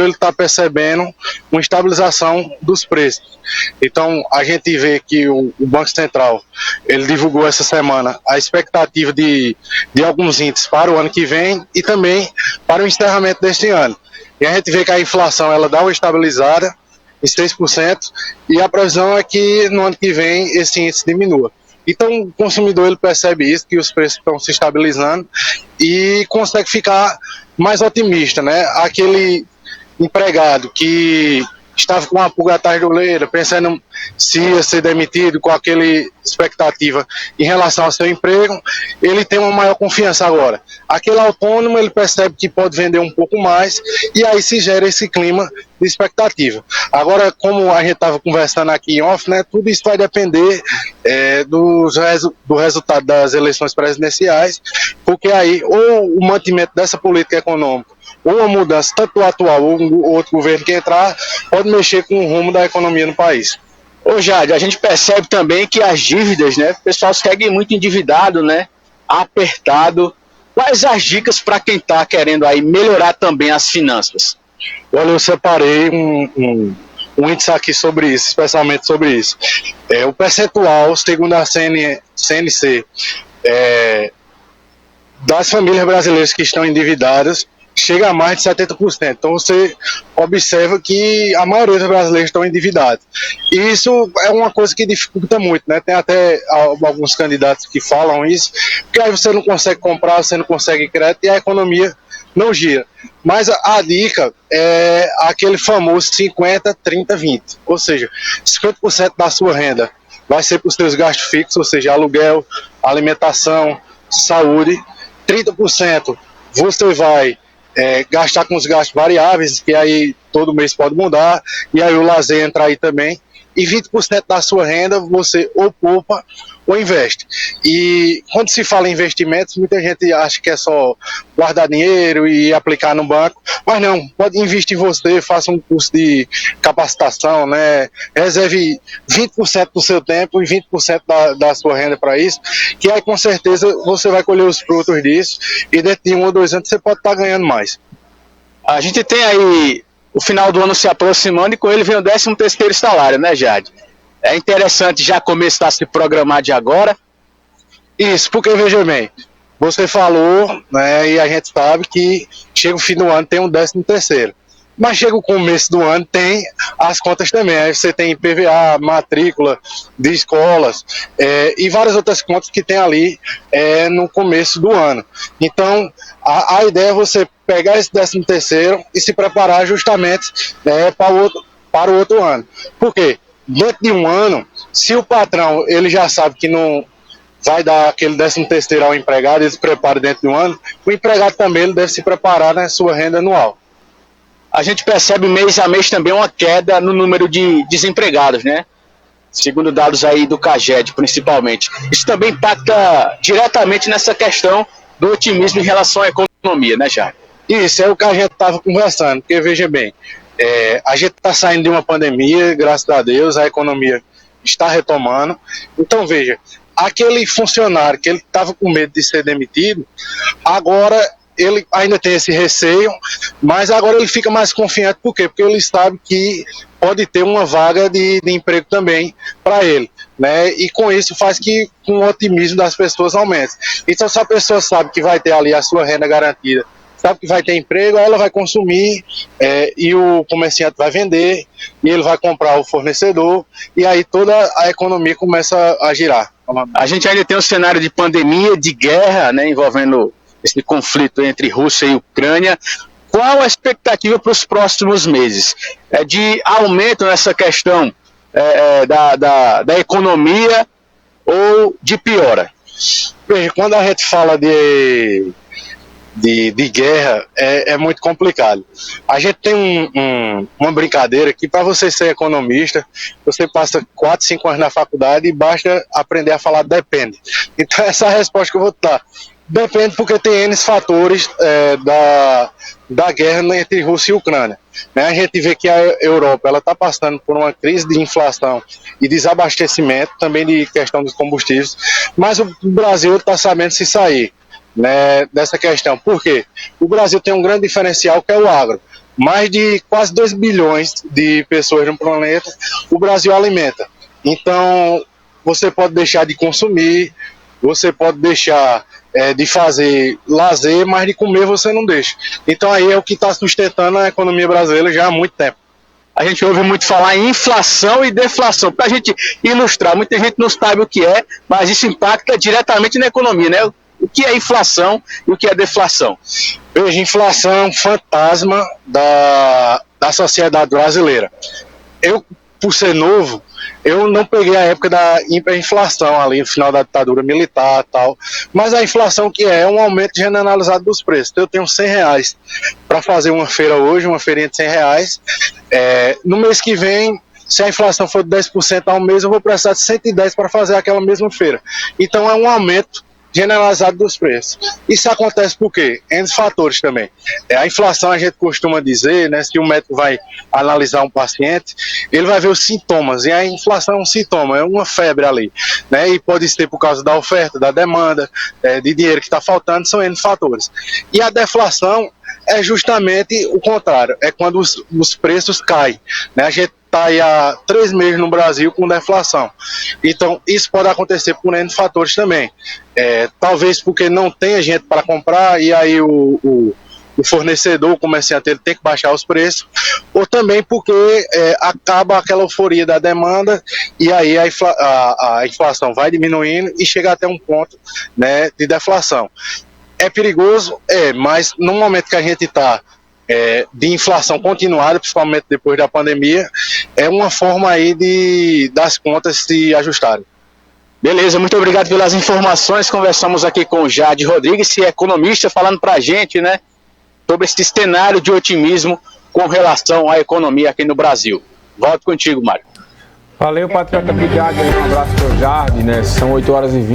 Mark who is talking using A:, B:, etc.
A: ele está percebendo uma estabilização dos preços. Então, a gente vê que o Banco Central, ele divulgou essa semana a expectativa de alguns índices para o ano que vem e também para o encerramento deste ano. E a gente vê que a inflação ela dá uma estabilizada em 6% e a previsão é que no ano que vem esse índice diminua. Então o consumidor ele percebe isso, que os preços estão se estabilizando e consegue ficar mais otimista, né? Aquele empregado que estava com uma pulga atrás da orelha, pensando se ia ser demitido, com aquela expectativa em relação ao seu emprego, ele tem uma maior confiança agora. Aquele autônomo, ele percebe que pode vender um pouco mais e aí se gera esse clima de expectativa. Agora, como a gente estava conversando aqui em off, né, tudo isso vai depender do resultado das eleições presidenciais, porque aí ou o mantimento dessa política econômica ou uma mudança tanto do atual ou outro governo que entrar, pode mexer com o rumo da economia no país.
B: Ô Jade, a gente percebe também que as dívidas, né, o pessoal segue muito endividado, né, apertado. Quais as dicas para quem está querendo aí melhorar também as finanças?
A: Olha, eu separei um índice aqui sobre isso, especialmente sobre isso. O percentual, segundo a CNC, das famílias brasileiras que estão endividadas, chega a mais de 70%. Então você observa que a maioria dos brasileiros estão endividados. E isso é uma coisa que dificulta muito, né? Tem até alguns candidatos que falam isso, porque aí você não consegue comprar, você não consegue crédito e a economia não gira. Mas a dica é aquele famoso 50, 30, 20. Ou seja, 50% da sua renda vai ser para os seus gastos fixos, ou seja, aluguel, alimentação, saúde. 30% você vai gastar com os gastos variáveis, que aí todo mês pode mudar, e aí o lazer entra aí também, e 20% da sua renda você ou poupa ou investe. E quando se fala em investimentos, muita gente acha que é só guardar dinheiro e aplicar no banco, mas não, pode investir em você, faça um curso de capacitação, né? Reserve 20% do seu tempo e 20% da sua renda para isso, que aí com certeza você vai colher os frutos disso e dentro de 1 ou 2 anos você pode estar ganhando mais.
B: A gente tem aí o final do ano se aproximando e com ele vem o 13º salário, né, Jade? É interessante já começar a se programar de agora.
A: Isso, porque veja bem, você falou, né, e a gente sabe que chega o fim do ano tem um 13º. Mas chega o começo do ano, tem as contas também. Aí você tem PVA, matrícula de escolas e várias outras contas que tem ali no começo do ano. Então, a ideia é você pegar esse 13º e se preparar justamente para o outro ano. Por quê? Dentro de um ano, se o patrão ele já sabe que não vai dar aquele 13º ao empregado, ele se prepara dentro de um ano, o empregado também ele deve se preparar na sua renda anual.
B: A gente percebe mês a mês também uma queda no número de desempregados, né? Segundo dados aí do CAGED, principalmente. Isso também impacta diretamente nessa questão do otimismo em relação à economia, né, Jair?
A: Isso é o que a gente estava conversando, porque veja bem, a gente está saindo de uma pandemia, graças a Deus, a economia está retomando. Então veja, aquele funcionário que ele estava com medo de ser demitido, agora ele ainda tem esse receio, mas agora ele fica mais confiante. Por quê? Porque ele sabe que pode ter uma vaga de emprego também para ele, né? E com isso faz que o otimismo das pessoas aumente. Então se a pessoa sabe que vai ter ali a sua renda garantida, sabe que vai ter emprego, ela vai consumir e o comerciante vai vender e ele vai comprar o fornecedor e aí toda a economia começa a girar.
B: A gente ainda tem um cenário de pandemia, de guerra, né, envolvendo esse conflito entre Rússia e Ucrânia. Qual a expectativa para os próximos meses? De aumento nessa questão da economia ou de piora?
A: Veja, quando a gente fala de guerra, é muito complicado. A gente tem uma brincadeira que para você ser economista, você passa 4, 5 anos na faculdade e basta aprender a falar depende. Então essa é a resposta que eu vou te dar. Depende porque tem N fatores da guerra entre Rússia e Ucrânia. Né? A gente vê que a Europa está passando por uma crise de inflação e desabastecimento, também de questão dos combustíveis, mas o Brasil está sabendo se sair, né, dessa questão. Por quê? O Brasil tem um grande diferencial que é o agro. mais de quase 2 bilhões de pessoas no planeta, o Brasil alimenta. Então, você pode deixar de consumir, você pode deixar de fazer lazer, mas de comer você não deixa. Então aí é o que está sustentando a economia brasileira já há muito tempo.
B: A gente ouve muito falar em inflação e deflação. Para a gente ilustrar, muita gente não sabe o que é, mas isso impacta diretamente na economia, né? O que é inflação e o que é deflação?
A: Veja, inflação é um fantasma da sociedade brasileira. Eu, por ser novo, eu não peguei a época da hiperinflação ali no final da ditadura militar e tal, mas a inflação que é um aumento generalizado dos preços. Então eu tenho R$100 para fazer uma feira hoje, uma feirinha de R$100, no mês que vem, se a inflação for de 10% ao mês, eu vou precisar de 110 para fazer aquela mesma feira. Então é um aumento generalizado dos preços. Isso acontece por quê? Entre fatores também. A inflação, a gente costuma dizer, né, se o médico vai analisar um paciente, ele vai ver os sintomas, e a inflação é um sintoma, é uma febre ali, né, e pode ser por causa da oferta, da demanda, de dinheiro que está faltando, são N fatores. E a deflação é justamente o contrário, é quando os preços caem, né, a gente está aí há 3 meses no Brasil com deflação. Então, isso pode acontecer por N fatores também. Talvez porque não tenha gente para comprar e aí o fornecedor, o comerciante, ele tem que baixar os preços, ou também porque acaba aquela euforia da demanda e aí a inflação vai diminuindo e chega até um ponto, né, de deflação. É perigoso? Mas no momento que a gente está de inflação continuada, principalmente depois da pandemia, é uma forma aí das contas se ajustarem.
B: Beleza, muito obrigado pelas informações. Conversamos aqui com o Jade Rodrigues, que é economista, falando para a gente, né, sobre esse cenário de otimismo com relação à economia aqui no Brasil. Volto contigo, Mário.
C: Valeu, Patriota. Obrigado. Um abraço para o Jade, né? São 8h20.